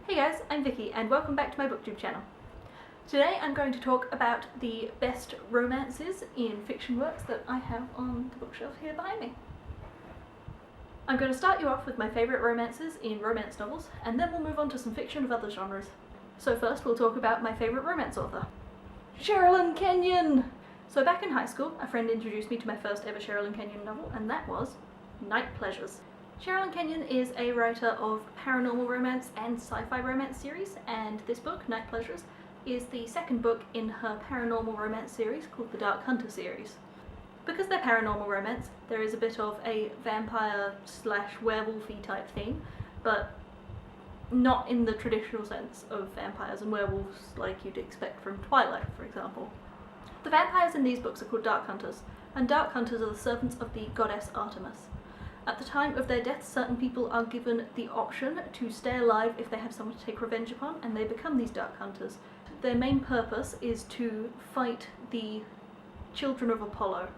Hey guys, I'm Vicky and welcome back to my booktube channel. Today I'm going to talk about the best romances in fiction works that I have on the bookshelf here behind me. I'm going to start you off with my favourite romances in romance novels, and then we'll move on to some fiction of other genres. So first we'll talk about my favourite romance author, Sherilyn Kenyon! So back in high school, a friend introduced me to my first ever Sherilyn Kenyon novel, and that was Night Pleasures. Sherilyn Kenyon is a writer of paranormal romance and sci-fi romance series, and this book, Night Pleasures, is the second book in her paranormal romance series called the Dark Hunter series. Because they're paranormal romance, there is a bit of a vampire/werewolfy type theme, but not in the traditional sense of vampires and werewolves like you'd expect from Twilight, for example. The vampires in these books are called Dark Hunters, and Dark Hunters are the servants of the goddess Artemis. At the time of their death, certain people are given the option to stay alive if they have someone to take revenge upon, and they become these Dark Hunters. Their main purpose is to fight the children of Apollo.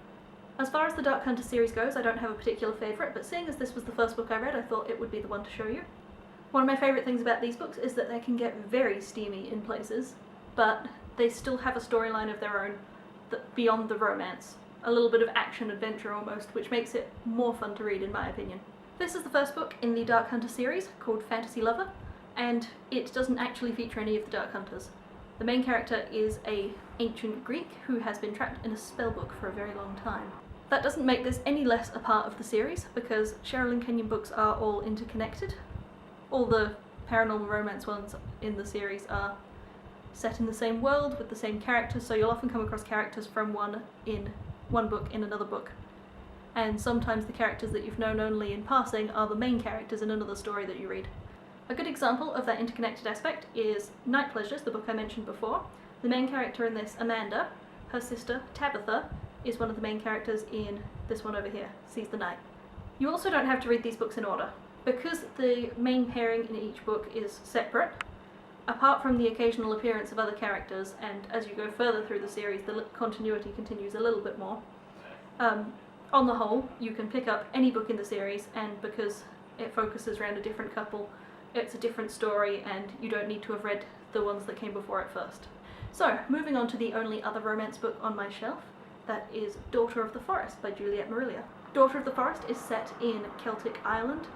As far as the Dark Hunter series goes, I don't have a particular favourite, but seeing as this was the first book I read, I thought it would be the one to show you. One of my favourite things about these books is that they can get very steamy in places, but they still have a storyline of their own beyond the romance. A little bit of action-adventure almost, which makes it more fun to read in my opinion. This is the first book in the Dark Hunter series, called Fantasy Lover, and it doesn't actually feature any of the Dark Hunters. The main character is an ancient Greek who has been trapped in a spellbook for a very long time. That doesn't make this any less a part of the series, because Sherilyn Kenyon books are all interconnected. All the paranormal romance ones in the series are set in the same world with the same characters, so you'll often come across characters from one book in another book. And sometimes the characters that you've known only in passing are the main characters in another story that you read. A good example of that interconnected aspect is Night Pleasures, the book I mentioned before. The main character in this, Amanda, her sister Tabitha, is one of the main characters in this one over here, Seize the Night. You also don't have to read these books in order. Because the main pairing in each book is separate, apart from the occasional appearance of other characters, and as you go further through the series the continuity continues a little bit more, on the whole you can pick up any book in the series, and because it focuses around a different couple, it's a different story and you don't need to have read the ones that came before it first. So, moving on to the only other romance book on my shelf, that is Daughter of the Forest by Juliet Marillier. Daughter of the Forest is set in Celtic Ireland,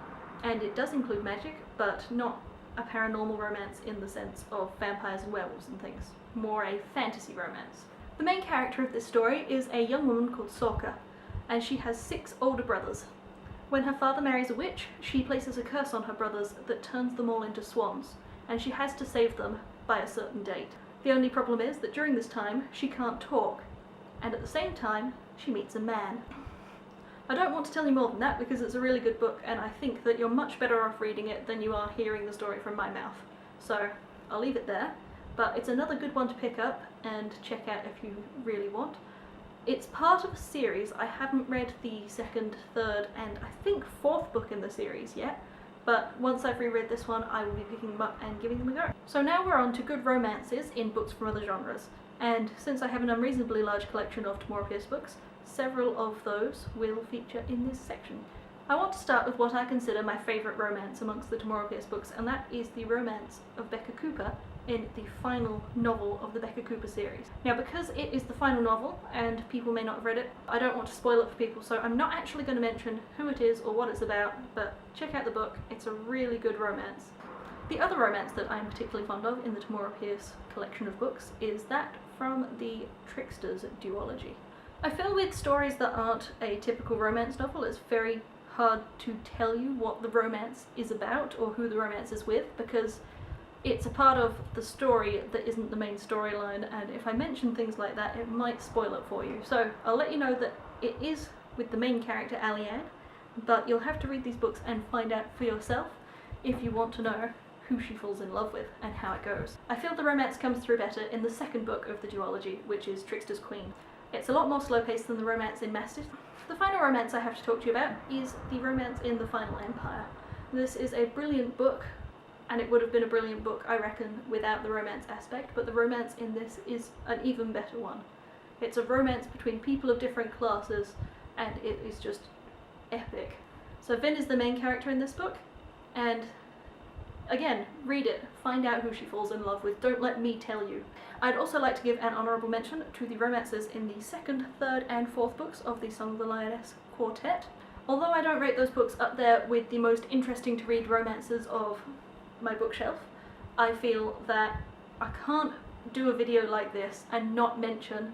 and it does include magic, but not a paranormal romance in the sense of vampires and werewolves and things. More a fantasy romance. The main character of this story is a young woman called Sorka, and she has 6 older brothers. When her father marries a witch, she places a curse on her brothers that turns them all into swans, and she has to save them by a certain date. The only problem is that during this time, she can't talk, and at the same time, she meets a man. I don't want to tell you more than that because it's a really good book, and I think that you're much better off reading it than you are hearing the story from my mouth. So I'll leave it there, but it's another good one to pick up and check out if you really want. It's part of a series. I haven't read the second, third, and I think 4th book in the series yet, but once I've reread this one I will be picking them up and giving them a go. So now we're on to good romances in books from other genres, and since I have an unreasonably large collection of Tamora Pierce books, several of those will feature in this section. I want to start with what I consider my favourite romance amongst the Tamora Pierce books, and that is the romance of Becca Cooper in the final novel of the Becca Cooper series. Now, because it is the final novel and people may not have read it, I don't want to spoil it for people, so I'm not actually going to mention who it is or what it's about, but check out the book. It's a really good romance. The other romance that I'm particularly fond of in the Tamora Pierce collection of books is that from the Tricksters duology. I feel with stories that aren't a typical romance novel, it's very hard to tell you what the romance is about or who the romance is with, because it's a part of the story that isn't the main storyline, and if I mention things like that it might spoil it for you. So I'll let you know that it is with the main character Alianne, but you'll have to read these books and find out for yourself if you want to know who she falls in love with and how it goes. I feel the romance comes through better in the second book of the duology, which is Trickster's Queen. It's a lot more slow-paced than the romance in Masted. The final romance I have to talk to you about is the romance in The Final Empire. This is a brilliant book, and it would have been a brilliant book, I reckon, without the romance aspect, but the romance in this is an even better one. It's a romance between people of different classes, and it is just epic. So Vin is the main character in this book, and Again, read it, find out who she falls in love with, don't let me tell you. I'd also like to give an honourable mention to the romances in the second, third and fourth books of the Song of the Lioness quartet. Although I don't rate those books up there with the most interesting to read romances of my bookshelf, I feel that I can't do a video like this and not mention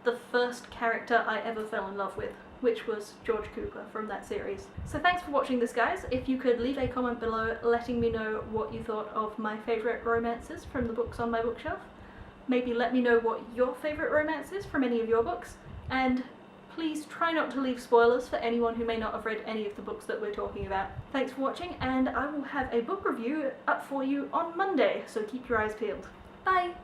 the first character I ever fell in love with, which was George Cooper from that series. So thanks for watching this, guys. If you could leave a comment below letting me know what you thought of my favourite romances from the books on my bookshelf. Maybe let me know what your favourite romance is from any of your books, and please try not to leave spoilers for anyone who may not have read any of the books that we're talking about. Thanks for watching, and I will have a book review up for you on Monday, so keep your eyes peeled. Bye!